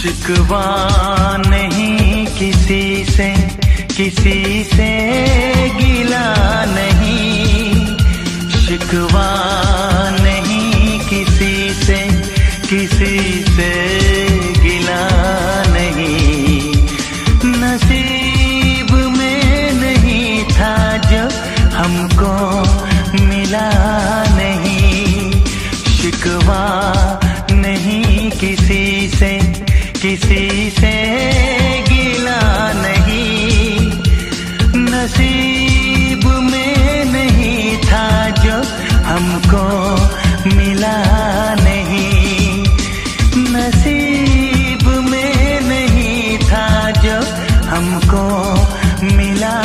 शिकवा नहीं किसी से, किसी से गिला नहीं। शिकवा नहीं किसी से, किसी से गिला नहीं। नसीब में नहीं था जो हमको मिला नहीं। शिकवा नहीं किसी से, किसी से गिला नहीं। नसीब में नहीं था जो हमको मिला नहीं। नसीब में नहीं था जो हमको मिला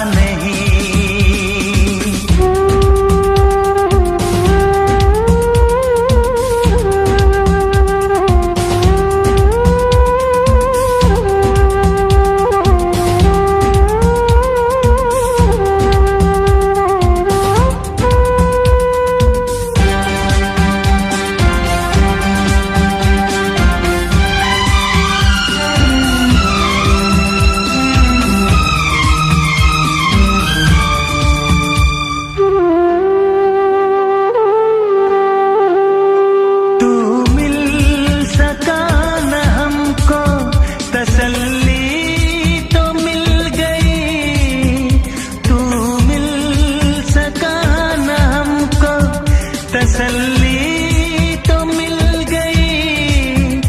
नहीं। तसल्ली तो मिल गई।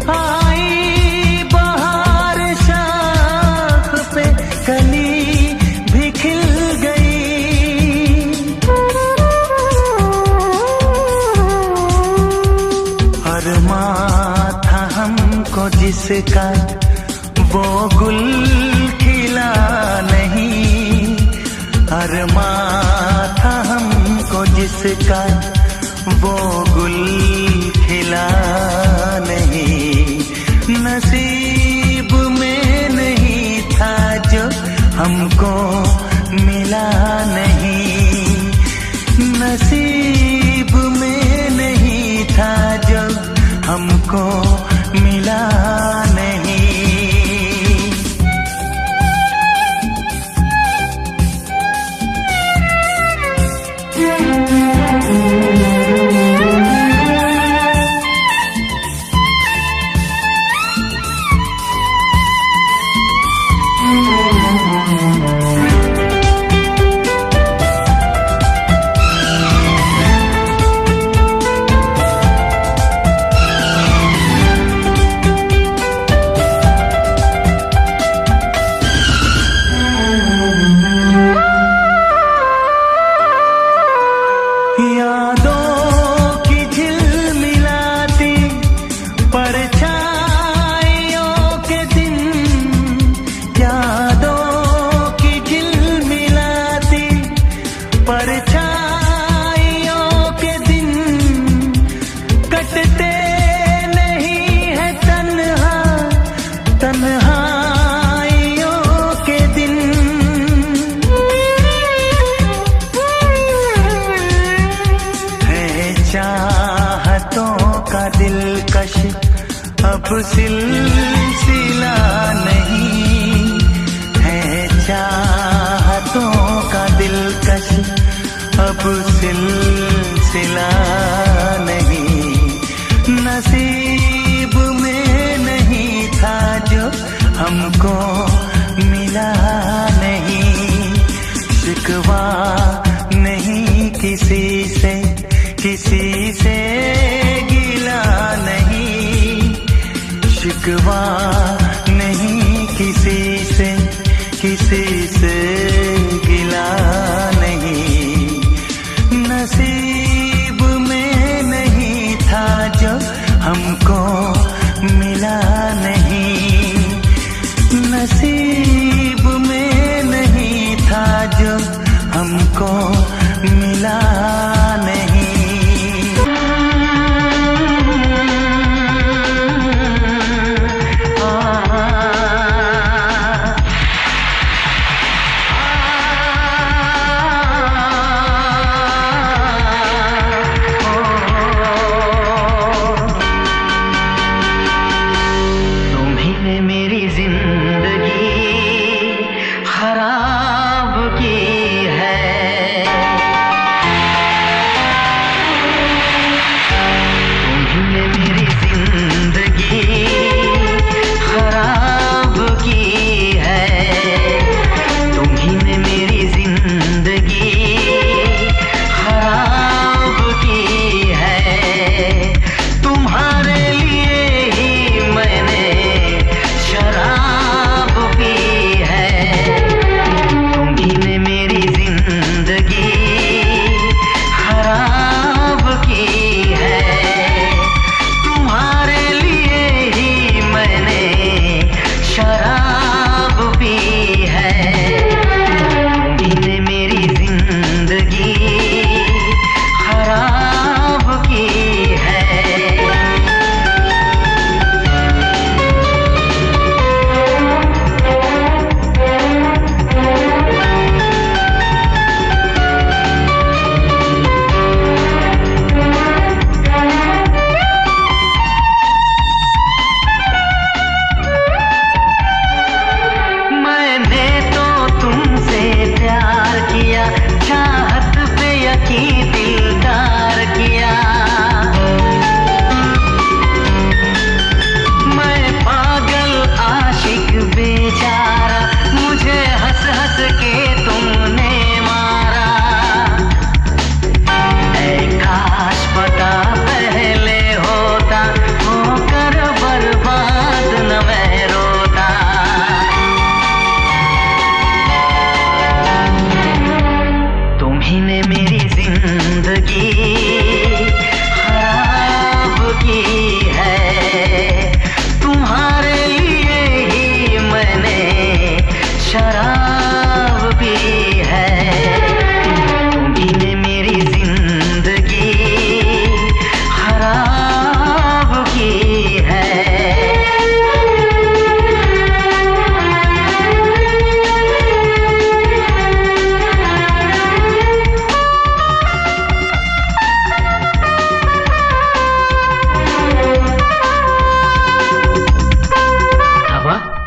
आई बहार शाख पे कली भी खिल गई। अरमां था हमको जिसका वो गुल खिला नहीं। अरमां था हमको जिसका वो गुल खिला नहीं। नसीब में नहीं था जो हमको मिला नहीं। नसीब में नहीं था जो हमको मिला नहीं। दिलकश अब सिलसिला नहीं है। चाहतों का दिलकश अब सिलसिला नहीं। नसीब में नहीं था जो हमको मिला नहीं। शिकवा नहीं किसी से, किसी से गिला नहीं। शिकवा नहीं किसी से, किसी से गिला नहीं। नसीब में नहीं था जो हमको मिला नहीं। नसीब में नहीं था जो हमको मिला नहीं।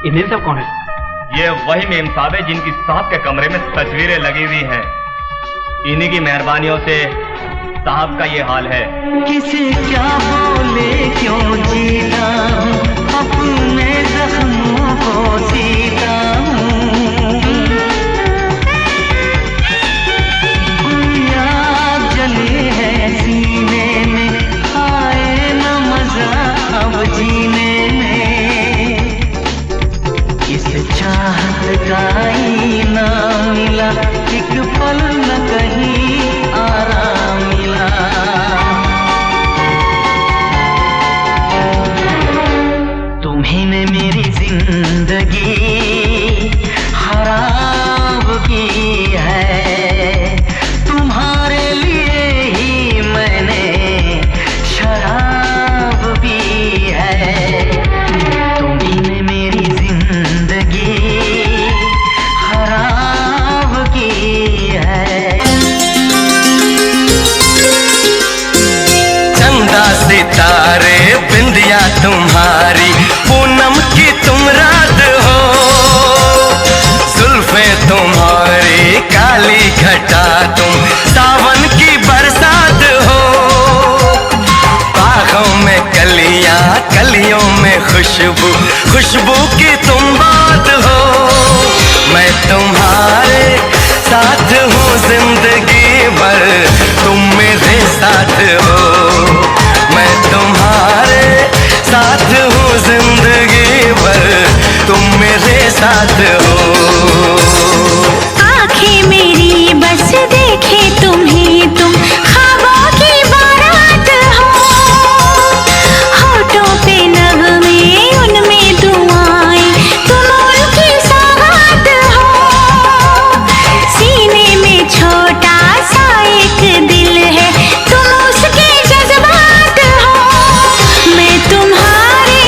इन्हीं सब कौन है? ये वही मेम साहब है जिनकी साहब के कमरे में तस्वीरें लगी हुई हैं। इन्हीं की मेहरबानियों से साहब का ये हाल है। किसे क्या बोले क्यों जीता हूँ, अपने जख्मों को सीता हूँ। कोई आग जले है सीने में, आए न मजा अब जीने में। इस चाहत का ना मिला, एक पल न कहीं आराम मिला। तुम्ही ने मेरी जिंदगी खराब की है, तुम्हारे लिए ही मैंने शराब पी है। तुम्ही ने मेरी जिंदगी खराब की है। चंदा सितारे बिंदिया तुम्हारी, पूनम की तुम रात हो। जुल्फे तुम्हारी काली घटा, तुम सावन की बरसात हो। बागों में कलियां, कलियों में खुशबू, खुशबू की तुम बात हो। मैं तुम्हारे साथ हूँ जिंदगी भर, तुम मेरे साथ हो। मैं तुम्हारे साथ हूँ जिंदगी भर, तुम मेरे साथ हो। आँखें मेरी बस देखे तुम्हें, तुम ख्वाबों की बारात हो। होठों पे नगमे, उनमें दुआएं, तुम उनकी सौगात हो। सीने में छोटा सा एक दिल है, तुम उसके जज्बात हो। मैं तुम्हारे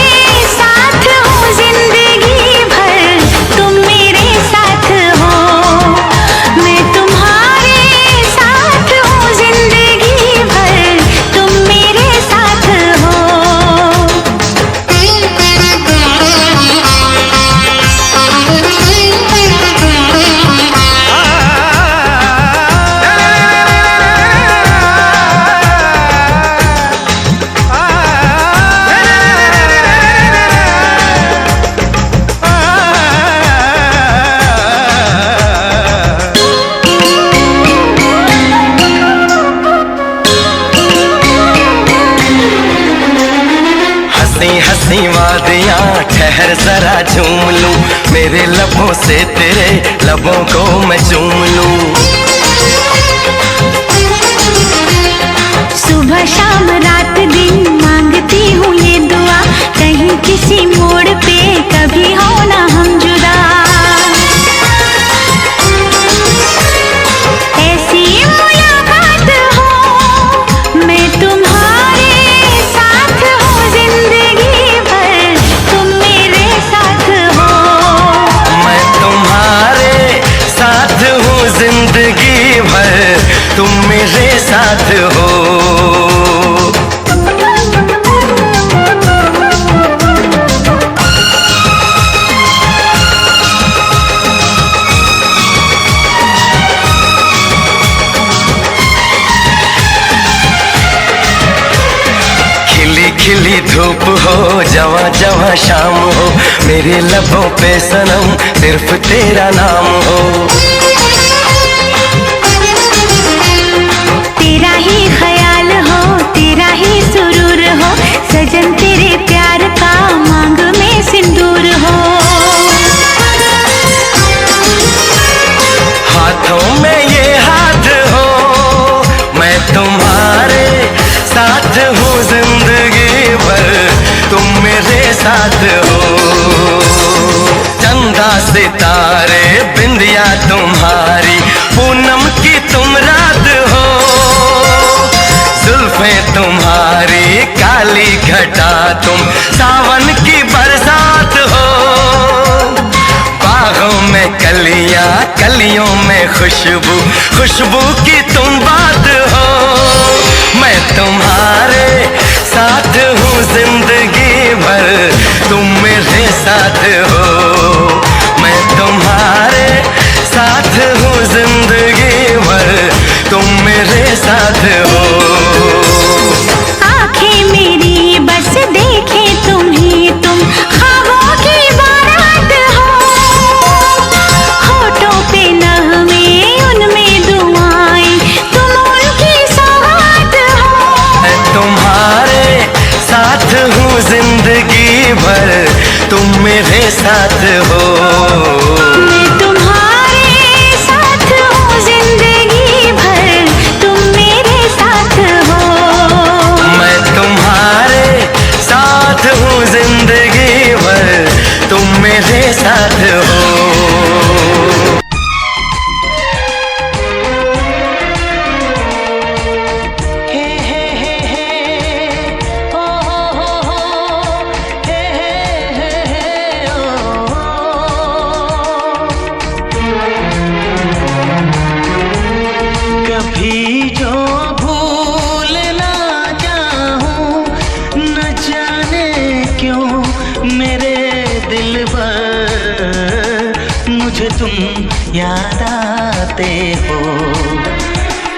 साथ हूँ जिंदगी भर, तुम मेरे साथ हो। मैं तुम्हारे साथ हूँ जिंदगी भर, तुम मेरे साथ हो। हंसी हंसी वादियाँ ठहर जरा झूम लूं, मेरे लबों से तेरे लबों को मैं चूम लूं। सुबह शाम रात दिन मांगती हूँ ये दुआ, कहीं किसी मोड़ पे कभी हो ना हम जुदा। ऐसी मुलाकात हो, मैं तुम्हारे साथ हूँ जिंदगी भर, तुम मेरे साथ हो। मैं तुम्हारे साथ हूँ जिंदगी भर, तुम मेरे साथ हो। खिली खिली धूप हो, जवां जवां शाम हो, मेरे लबों पे सनम सिर्फ तेरा नाम हो। तेरा ही ख्याल हो, तेरा ही सुरूर हो, सजन तेरे प्यार का मांग में सिंदूर हो। हाथों में ये हाथ हो, मैं तुम्हारे साथ हूँ जिंदगी भर, तुम मेरे साथ हो। चंदा सितारे बिंदिया तुम्हारी, पूनम की तुम रात हो। जुल्फे तुम्हारी काली घटा, तुम सावन की बरसात हो। बागों में कलियां, कलियों में खुशबू, खुशबू की तुम बात हो। मैं तुम्हारे साथ हूँ जिंदगी भर, तुम मेरे साथ हो। हो। आंखें मेरी बस देखे तुम्हें, तुम ख्वाबों की बारात हो। होठों पे नगमे उनमें दुआएं, तुम उनकी सौगात हो। मैं तुम्हारे साथ हूँ जिंदगी भर, तुम मेरे साथ हो। मैं तुम्हारे साथ हूँ जिंदगी भर, तुम मेरे साथ हो। मैं तुम्हारे साथ हूँ जिंदगी भर, तुम मेरे साथ हो। कभी जो भूल ना चाहूं, न जाने क्यों मेरे दिल पर मुझे तुम याद आते हो।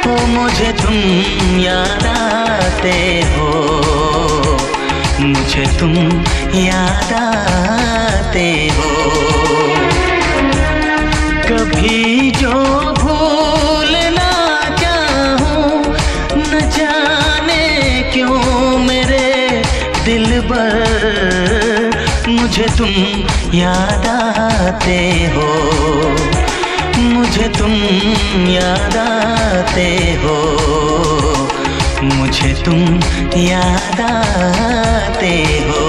ओ मुझे तुम याद आते हो, मुझे तुम याद आते हो। कभी जो भूल ना चाहूं, न जाने क्यों मेरे दिल पर मुझे तुम याद आते हो। मुझे तुम याद आते हो, मुझे तुम याद आते हो।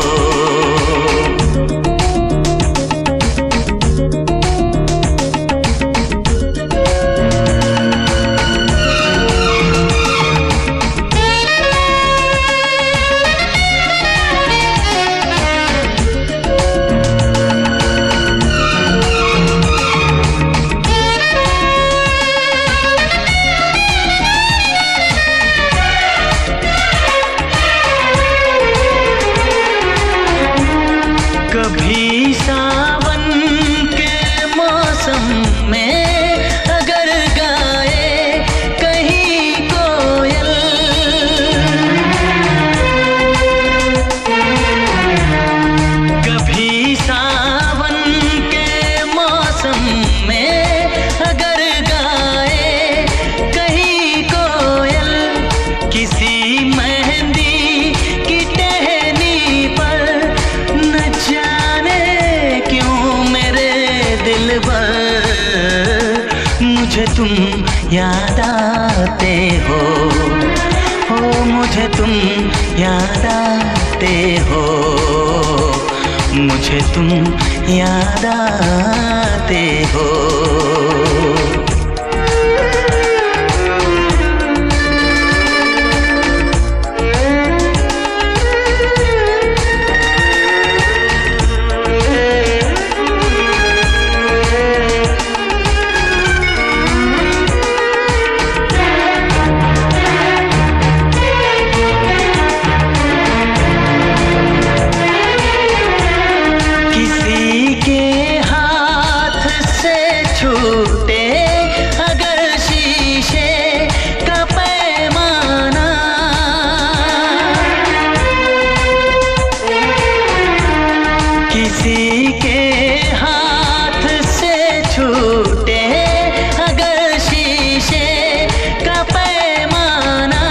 कभी सावन के मौसम में अगर गाए कहीं कोयल, कभी सावन के मौसम में अगर गाए कहीं कोयल, किसी मेहंदी की टहनी पर न जाने क्यों मेरे दिल पर मुझे तुम याद आते हो। ओ मुझे तुम याद आते हो, मुझे तुम याद आते हो। किसी के हाथ से छूटे अगर शीशे का पैमाना, किसी के हाथ से छूटे अगर शीशे का पैमाना,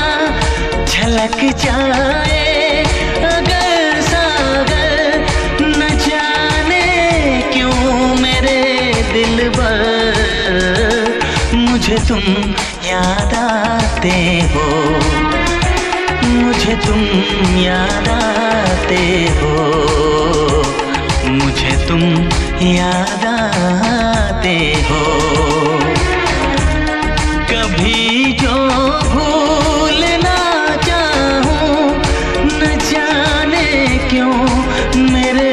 झलक जाए अगर सागर, न जाने क्यों मेरे दिल पर मुझे तुम याद आते हो। मुझे तुम याद आते हो, मुझे तुम याद आते हो। कभी जो भूल ना चाहूं, न जाने क्यों मेरे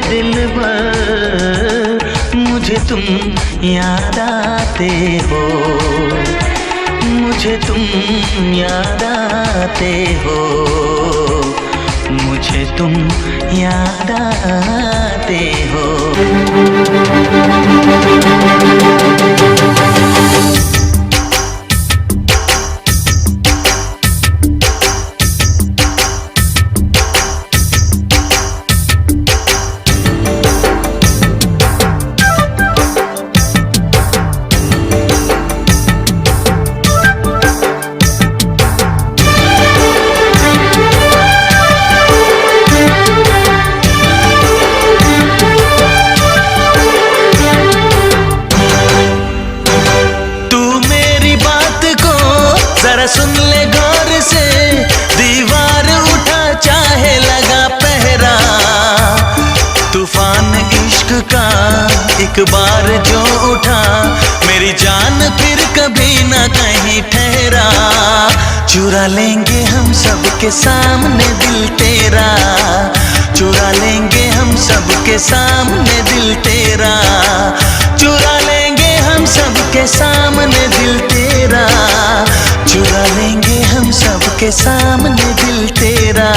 दिल पर मुझे तुम याद आते हो। मुझे तुम याद आते हो, मुझे तुम याद आते हो। न कहीं ठहरा। चुरा लेंगे हम सबके सामने दिल तेरा, चुरा लेंगे हम सबके सामने दिल तेरा, चुरा लेंगे हम सबके सामने दिल तेरा, चुरा लेंगे हम सबके सामने दिल तेरा।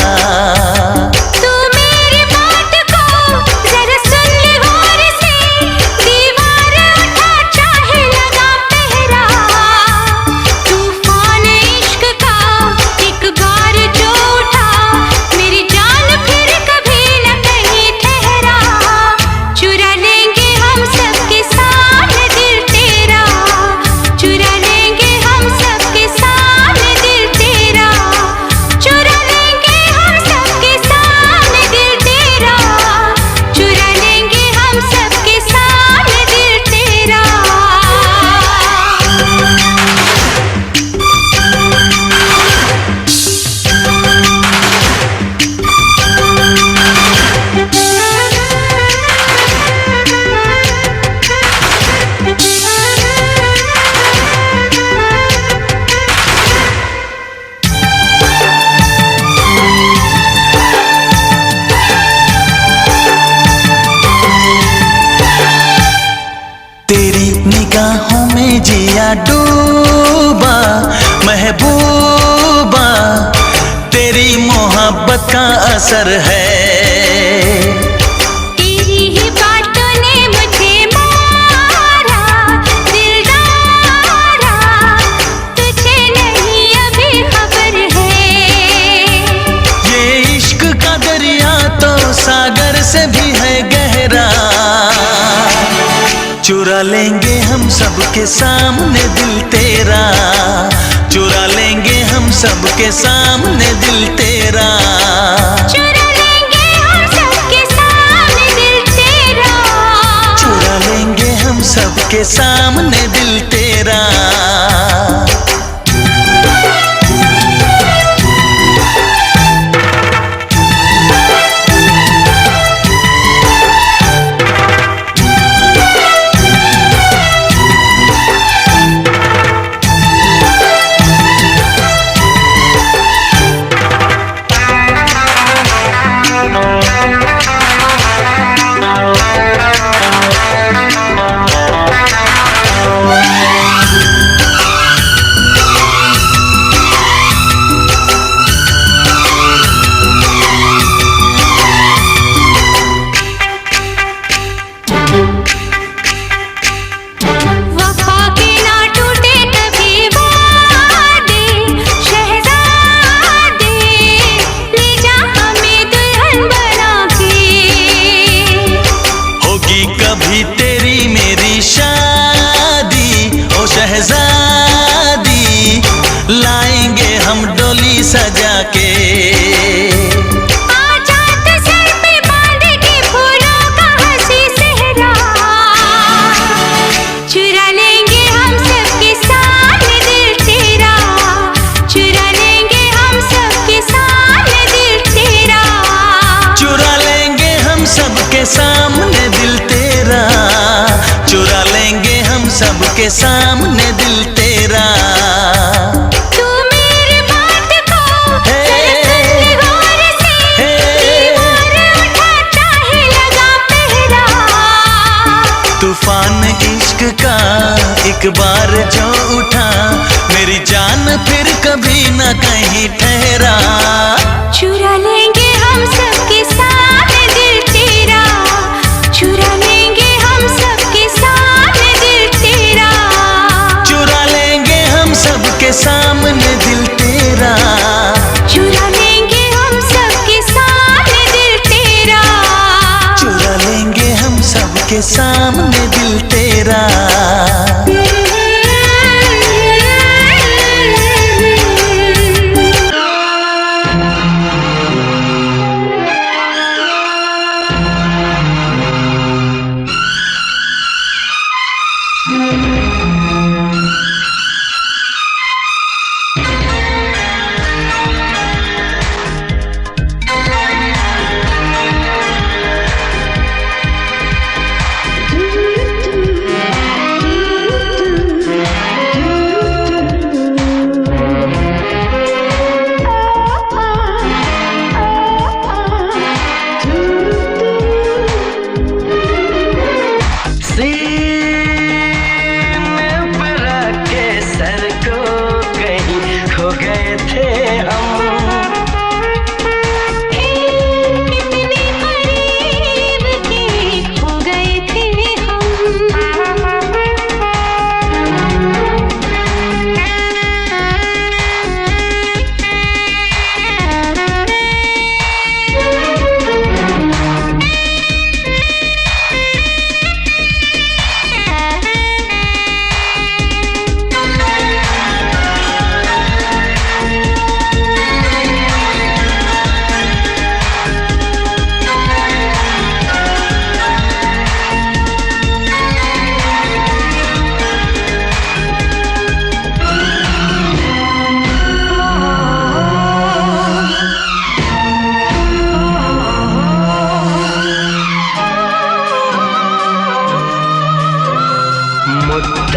तेरी निगाहों में जिया डूबा महबूबा, तेरी मोहब्बत का असर है। तेरी ही बातों ने मुझे मारा दिलदारा, तुझे नहीं अभी खबर है। ये इश्क का दरिया तो सागर से भी है गहरा। चुरा लेंगे हम सबके सामने दिल तेरा, चुरा लेंगे हम सबके सामने दिल तेरा, चुरा लेंगे हम सबके सामने दिल तेरा, चुरा लेंगे हम सबके सामने दिल तेरा। लाएंगे हम डोली सजा के, आजाद सर पे बांध के फूलों का हंसी सेहरा। चुरा लेंगे हम सबके सामने दिल तेरा, चुरा लेंगे हम सबके सामने दिल तेरा, चुरा लेंगे हम सबके सामने दिल तेरा, चुरा लेंगे हम सबके सामने दिल तेरा। तूफान इश्क का एक बार जो उठा, मेरी जान फिर कभी न कहीं ठहरा। चुरा लेंगे हम सबके सामने दिल तेरा, चुरा लेंगे हम सबके सामने दिल तेरा, चुरा लेंगे हम सबके सामने दिल तेरा, चुरा लेंगे हम सबके सामने दिल तेरा, चुरा लेंगे हम सबके सामने दिल तेरा।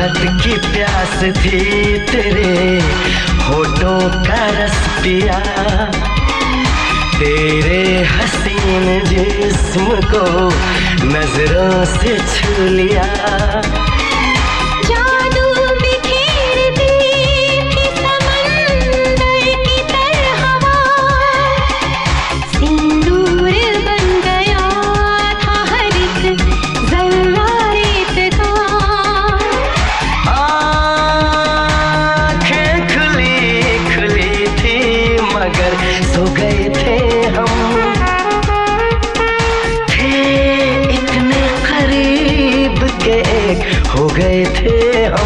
मोहब्बत की प्यास थी, तेरे होठों का रस पिया, तेरे हसीन जिस्म को नजरों से छू लिया। जादू बिखेरती थी समंदर की तरह हवा, सिंदूर बन गया था हर एक जर्रा रेत का। आँखें खुली खुली थी मगर सो गए थे हम, थे इतने करीब के एक हो गए थे हम।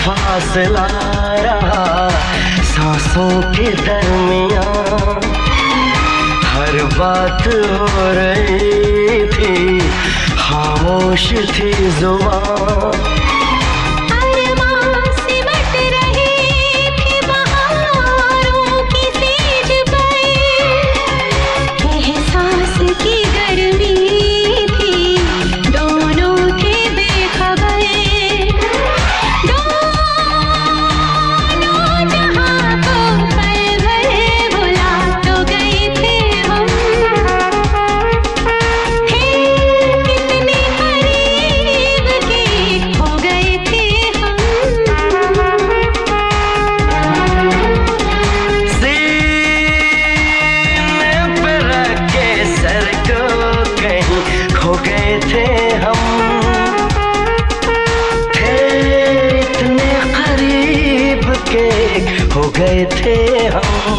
फासला रहा सांसों के दरमियां, हर बात हो रही थी, खामोश थी जुबान। हो गए थे हम, थे इतने करीब के हो गए थे हम।